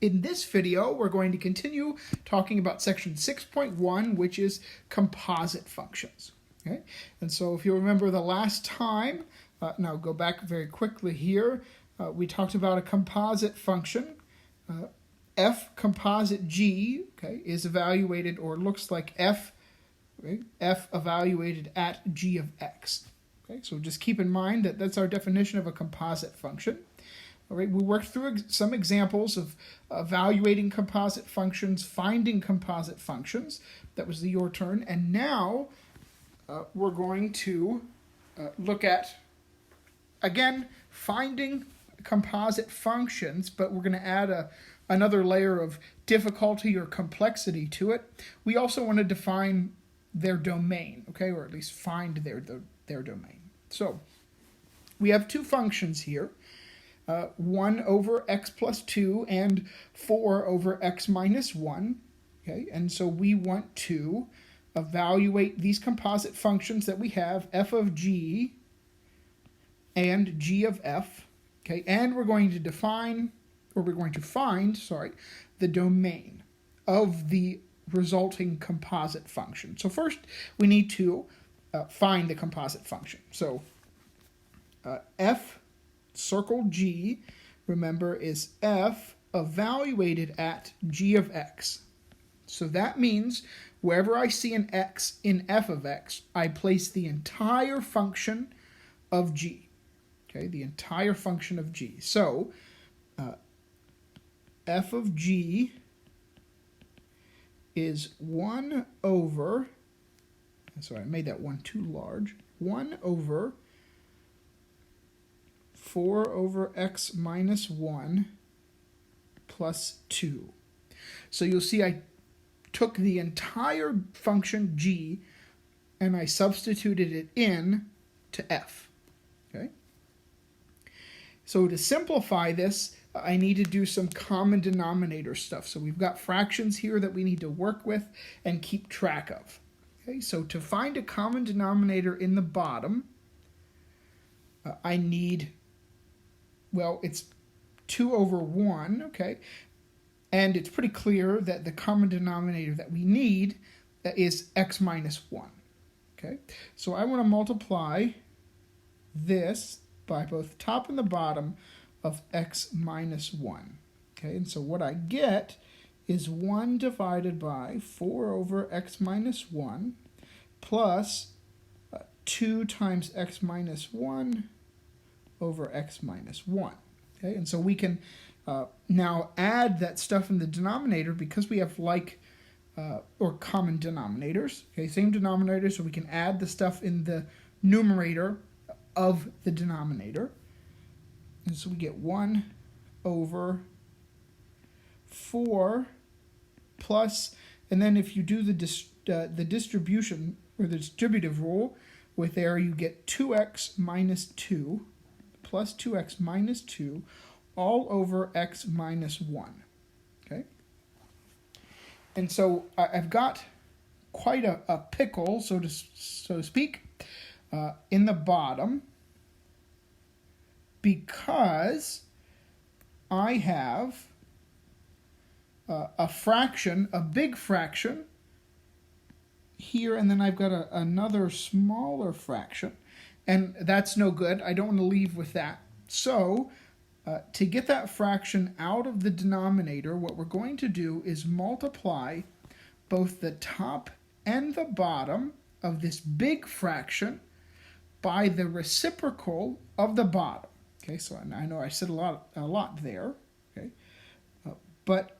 In this video, we're going to continue talking about section 6.1, which is composite functions. Okay? And so if you remember the last time, now go back very quickly here, we talked about a composite function. F composite g, okay, is evaluated, or looks like f, right? F evaluated at g of x. Okay? So just keep in mind that that's our definition of a composite function. All right, we worked through some examples of evaluating composite functions, finding composite functions. That was your turn. And now we're going to look at, again, finding composite functions, but we're going to add another layer of difficulty or complexity to it. We also want to define their domain, okay, or at least find their domain. So we have two functions here. 1 over x plus 2 and 4 over x minus 1. Okay, and so we want to evaluate these composite functions that we have, f of g and g of f. Okay, and we're going to define, or we're going to find, the domain of the resulting composite function. So first, we need to find the composite function. So f circle g, remember, is f evaluated at g of x. So that means wherever I see an x in f of x, I place the entire function of g. Okay, the entire function of g. So f of g is 1 over, sorry, I made that one too large, 1 over 4 over x minus 1 plus 2. So you'll see I took the entire function g and I substituted it in to f. Okay? So to simplify this, I need to do some common denominator stuff. So we've got fractions here that we need to work with and keep track of. Okay? So to find a common denominator in the bottom, I need, well, it's 2 over 1, okay? And it's pretty clear that the common denominator that we need is x minus 1, okay? So I want to multiply this by both the top and the bottom of x minus 1, okay? And so what I get is 1 divided by 4 over x minus 1 plus 2 times x minus 1 over x minus 1. Okay, and so we can now add that stuff in the denominator because we have or common denominators. Okay, same denominator, so we can add the stuff in the numerator of the denominator. And so we get 1 over 4 plus, and then if you do the distribution, or the distributive rule with there, you get 2x minus 2 plus 2x minus 2 all over x minus 1. Okay? And so I've got quite a pickle, so to speak, in the bottom, because I have a fraction, a big fraction here, and then I've got another smaller fraction. And that's no good. I don't want to leave with that. So to get that fraction out of the denominator, what we're going to do is multiply both the top and the bottom of this big fraction by the reciprocal of the bottom. Okay, so I know I said a lot there. Okay, but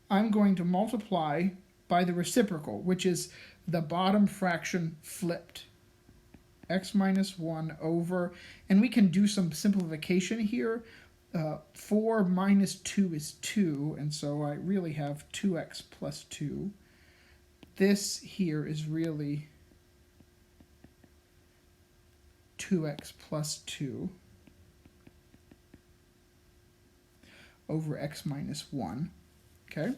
I'm going to multiply by the reciprocal, which is the bottom fraction flipped. X minus 1 over, and we can do some simplification here. 4 minus 2 is 2, and so I really have 2x plus 2. This here is really 2x plus 2 over x minus 1. Okay?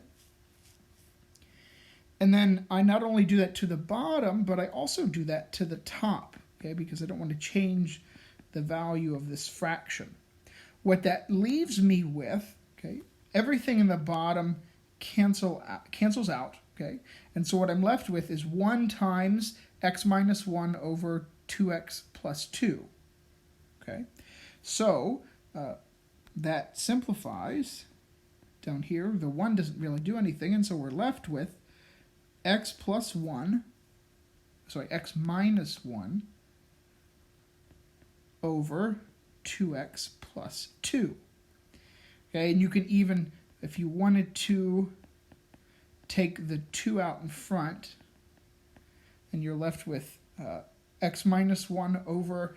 And then I not only do that to the bottom, but I also do that to the top. Okay, because I don't want to change the value of this fraction. What that leaves me with, okay, everything in the bottom cancels out, okay? And so what I'm left with is 1 times x minus 1 over 2x plus 2, okay? So that simplifies down here. The 1 doesn't really do anything, and so we're left with x minus 1 over 2x plus 2. Okay, and you can even, if you wanted to, take the 2 out in front, and you're left with x minus 1 over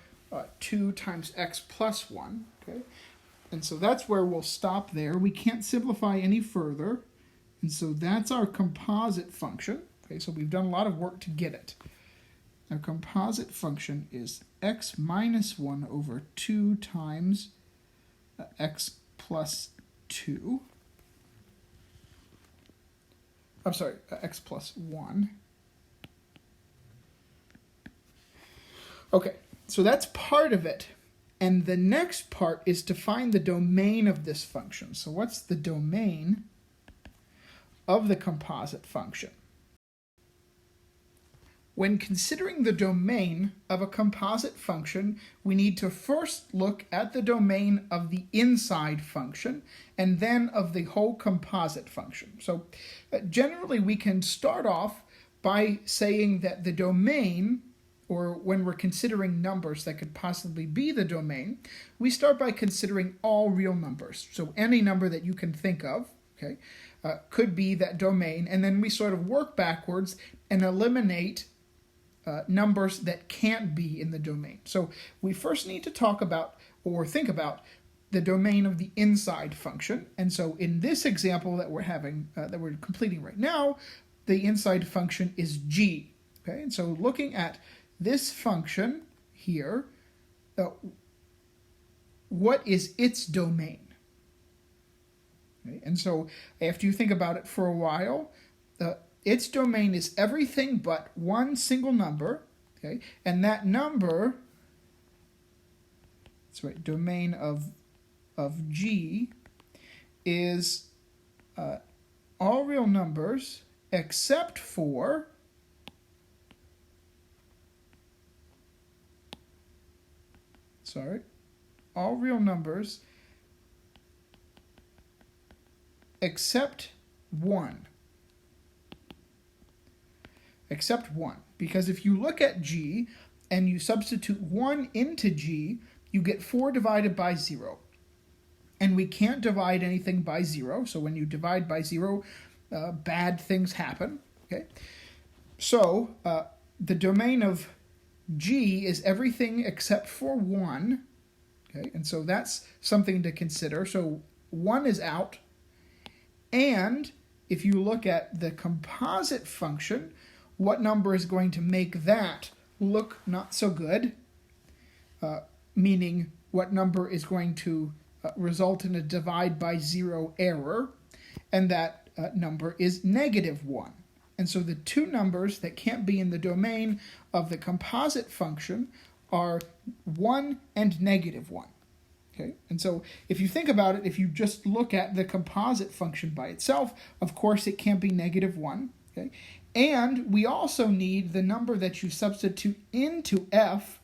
2 times x plus 1. Okay, and so that's where we'll stop there. We can't simplify any further, and so that's our composite function. Okay, so we've done a lot of work to get it. Our composite function is x minus 1 over 2 times x plus 2. I'm sorry, x plus 1. Okay, so that's part of it. And the next part is to find the domain of this function. So what's the domain of the composite function? When considering the domain of a composite function, we need to first look at the domain of the inside function and then of the whole composite function. So generally we can start off by saying that the domain, or when we're considering numbers that could possibly be the domain, we start by considering all real numbers. So any number that you can think of, okay, could be that domain, and then we sort of work backwards and eliminate numbers that can't be in the domain. So we first need to talk about or think about the domain of the inside function. And so in this example that we're having, that we're completing right now, the inside function is g. Okay, and so looking at this function here, what is its domain? Okay, and so after you think about it for a while, its domain is everything but one single number, okay? And that number, that's right, domain of G is all real numbers except for all real numbers except 1. Except 1. Because if you look at G and you substitute 1 into G, you get 4 divided by 0. And we can't divide anything by 0, so when you divide by 0, bad things happen. Okay, so the domain of G is everything except for 1. Okay, and so that's something to consider. So 1 is out. And if you look at the composite function, what number is going to make that look not so good? Meaning what number is going to result in a divide by 0 error, and that number is -1. And so the two numbers that can't be in the domain of the composite function are 1 and -1. Okay, and so if you think about it, if you just look at the composite function by itself, of course it can't be -1. Okay, and we also need the number that you substitute into f.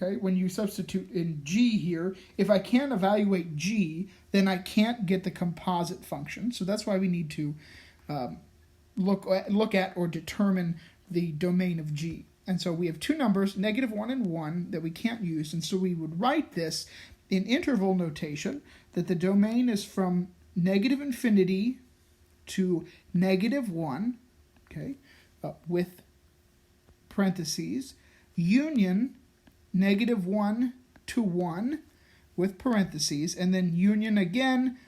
Okay, when you substitute in G here, if I can't evaluate G, then I can't get the composite function. So that's why we need to look at or determine the domain of G. And so we have two numbers, -1 and 1, that we can't use. And so we would write this in interval notation, that the domain is from -infinity to -1, okay, with parentheses, union -1 to 1 with parentheses, and then union again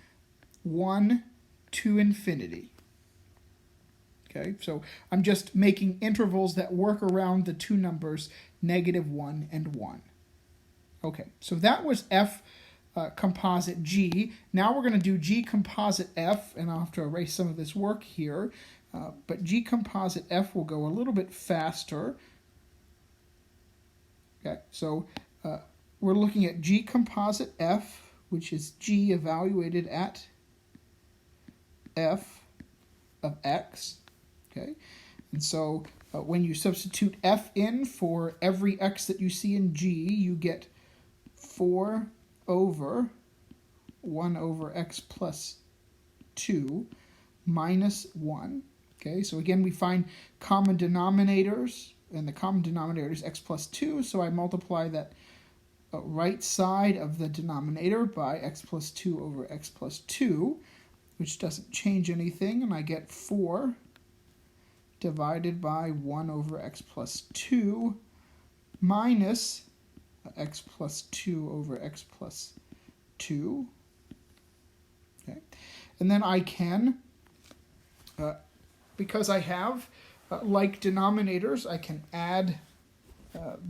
1 to infinity. Okay, so I'm just making intervals that work around the two numbers -1 and 1. Okay, so that was F composite G. Now we're going to do G composite F, and I'll have to erase some of this work here, but G composite F will go a little bit faster. Okay, so we're looking at G composite F, which is G evaluated at f of x, okay? And so when you substitute f in for every x that you see in G, you get 4 over 1 over x plus 2 minus 1. Okay, so again, we find common denominators, and the common denominator is x plus 2, so I multiply that right side of the denominator by x plus 2 over x plus 2, which doesn't change anything, and I get 4 divided by 1 over x plus 2 minus x plus 2 over x plus 2. Okay, and then I can, because I have like denominators, I can add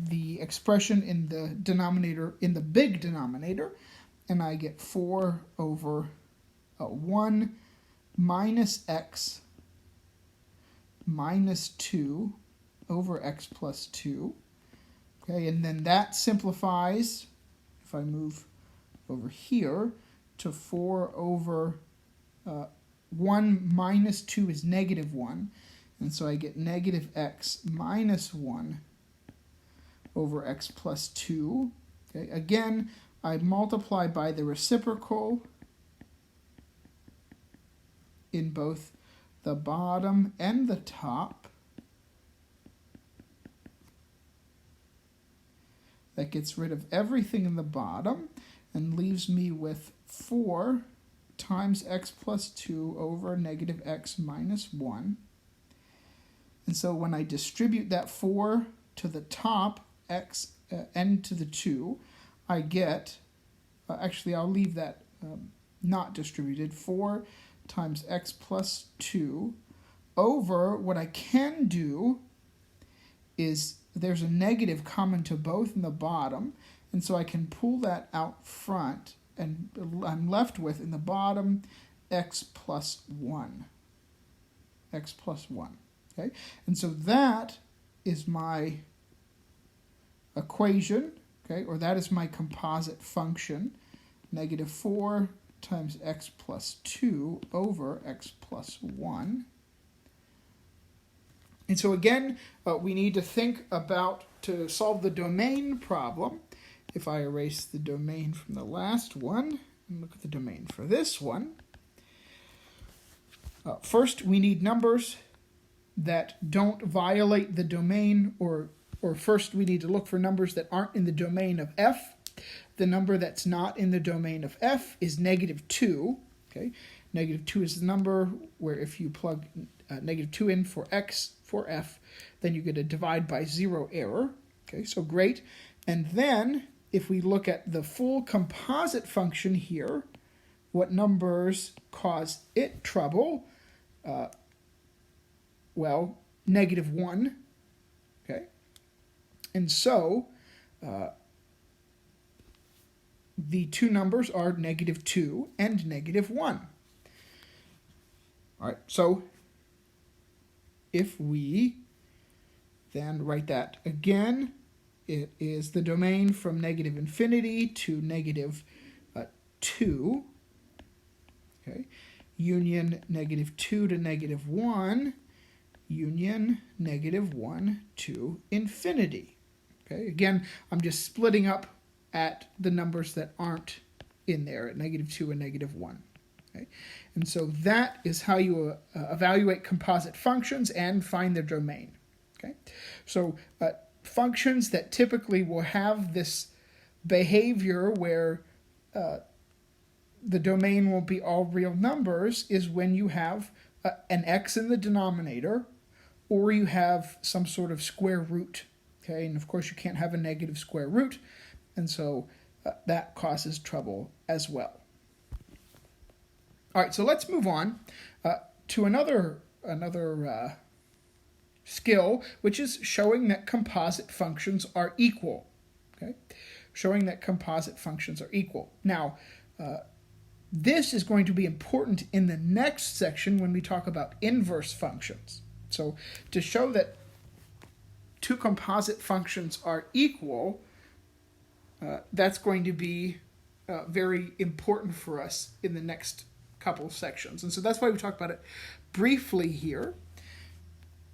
the expression in the denominator, in the big denominator, and I get 4 over 1 minus x minus 2 over x plus 2. Okay, and then that simplifies, if I move over here, to 4 over 1 minus 2 is negative 1, and so I get negative x minus 1 over x plus 2. Okay, again, I multiply by the reciprocal in both the bottom and the top. That gets rid of everything in the bottom and leaves me with 4 times x plus 2 over negative x minus 1. And so when I distribute that 4 to the top, x n to the 2, I get, actually I'll leave that not distributed, 4 times x plus 2 over, what I can do is there's a negative common to both in the bottom, and so I can pull that out front, and I'm left with, in the bottom, x plus 1. X plus 1. Okay? And so that is my equation, okay, or that is my composite function, negative 4 times x plus 2 over x plus 1. And so again, we need to think about, to solve the domain problem, if I erase the domain from the last one, and look at the domain for this one, first we need numbers that don't violate the domain, or first we need to look for numbers that aren't in the domain of f. The number that's not in the domain of f is negative 2. Okay? Negative 2 is the number where if you plug negative 2 in for x for f, then you get a divide by 0 error. Okay, so great. And then if we look at the full composite function here, what numbers cause it trouble? Well, negative 1. Okay, and so the two numbers are negative 2 and negative 1. All right, so if we then write that again, it is the domain from negative infinity to negative 2. Okay, union negative 2 to negative 1, union negative 1 to infinity. Okay, again, I'm just splitting up at the numbers that aren't in there, at negative 2 and negative 1. Okay? And so that is how you evaluate composite functions and find their domain. Okay? So functions that typically will have this behavior where the domain will be all real numbers is when you have an x in the denominator, or you have some sort of square root. Okay? And of course you can't have a negative square root, and so that causes trouble as well. All right, so let's move on to another skill, which is showing that composite functions are equal. Okay, showing that composite functions are equal. Now, this is going to be important in the next section when we talk about inverse functions. So, to show that two composite functions are equal, that's going to be very important for us in the next couple of sections. And so that's why we talked about it briefly here.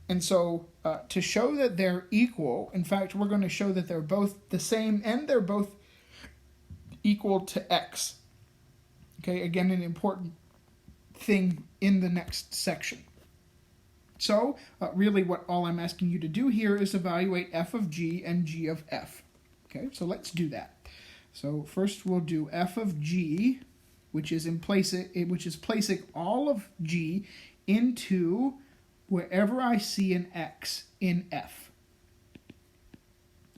And so to show that they're equal, in fact, we're going to show that they're both the same and they're both equal to x. Okay, again, an important thing in the next section. So really what all I'm asking you to do here is evaluate f of g and g of f. Okay, so let's do that. So first we'll do f of g, which is placing all of g into wherever I see an x in f.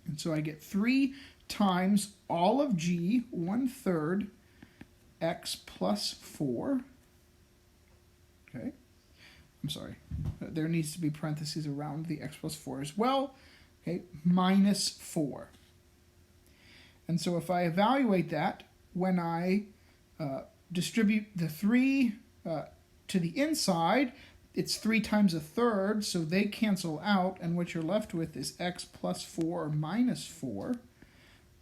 And so I get 3 times all of g, 1/3, x plus 4. Okay. I'm sorry, there needs to be parentheses around the x plus 4 as well, okay, minus 4. And so if I evaluate that, when I distribute the 3 to the inside, it's 3 times 1/3, so they cancel out, and what you're left with is x plus 4 minus 4.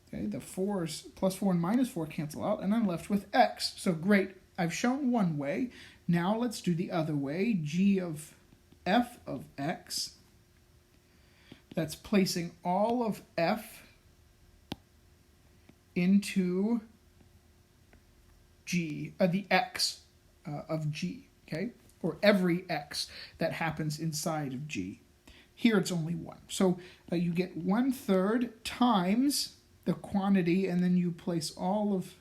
Okay, the 4's plus 4 and minus 4 cancel out, and I'm left with x. So great, I've shown one way. Now let's do the other way, g of f of x. That's placing all of f into g, the x of g, okay? Or every x that happens inside of g. Here it's only 1. So you get 1/3 times the quantity, and then you place all of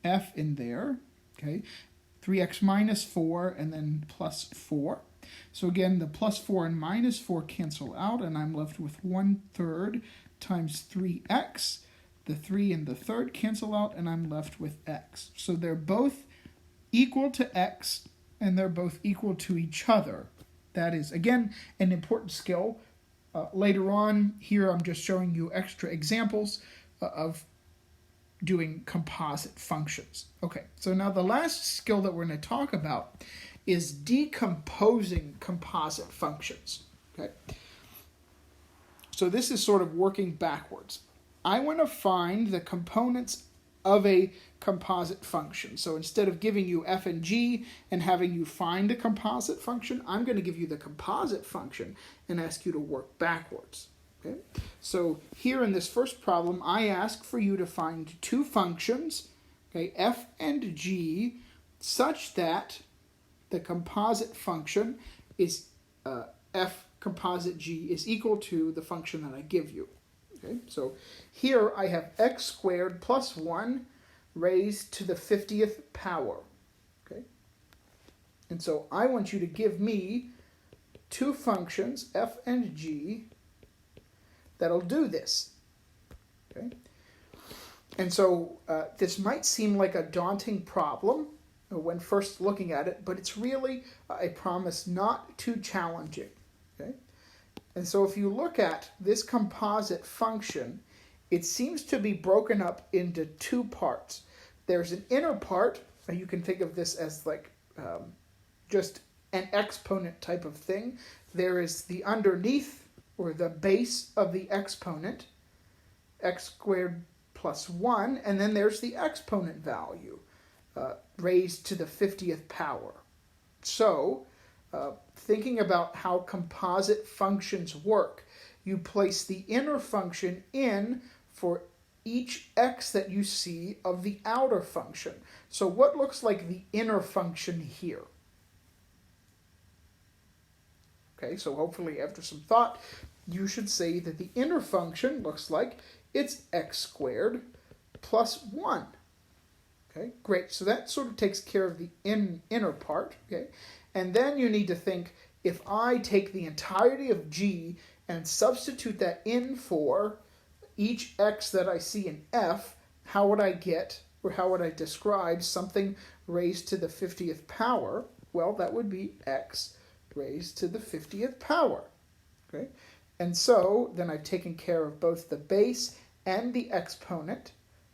f in there, okay? 3x minus 4, and then plus 4. So again, the plus 4 and minus 4 cancel out, and I'm left with 1/3 times 3x. The 3 and the 3rd cancel out, and I'm left with x. So they're both equal to x, and they're both equal to each other. That is, again, an important skill. Later on, here I'm just showing you extra examples of doing composite functions. Okay, so now the last skill that we're going to talk about is decomposing composite functions. Okay, so this is sort of working backwards. I want to find the components of a composite function. So instead of giving you f and g and having you find a composite function, I'm going to give you the composite function and ask you to work backwards. Okay? So here in this first problem, I ask for you to find 2 functions, okay, f and g, such that the composite function is f composite g is equal to the function that I give you. Okay? So here I have x squared plus 1 raised to the 50th power. Okay? And so I want you to give me 2 functions, f and g, that'll do this. Okay? And so this might seem like a daunting problem when first looking at it, but it's really, I promise, not too challenging. Okay? And so if you look at this composite function, it seems to be broken up into 2 parts. There's an inner part, and you can think of this as like just an exponent type of thing. There is the underneath, or the base of the exponent, x squared plus 1, and then there's the exponent value, raised to the 50th power. So, thinking about how composite functions work, you place the inner function in for each x that you see of the outer function. So what looks like the inner function here? Okay, so hopefully after some thought, you should say that the inner function looks like it's x squared plus 1. Okay, great. So that sort of takes care of the inner part. Okay, and then you need to think, if I take the entirety of g and substitute that in for each x that I see in f, how would I get, or how would I describe something raised to the 50th power? Well, that would be x raised to the 50th power. Okay, and so then I've taken care of both the base and the exponent.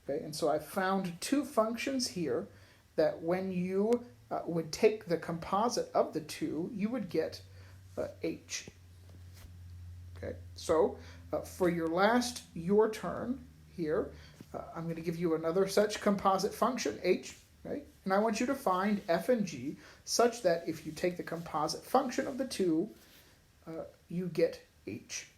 Okay, and so I've found 2 functions here that when you would take the composite of the 2, you would get h. Okay, so for your turn here, I'm going to give you another such composite function, h, right? And I want you to find f and g such that if you take the composite function of the two, you get h.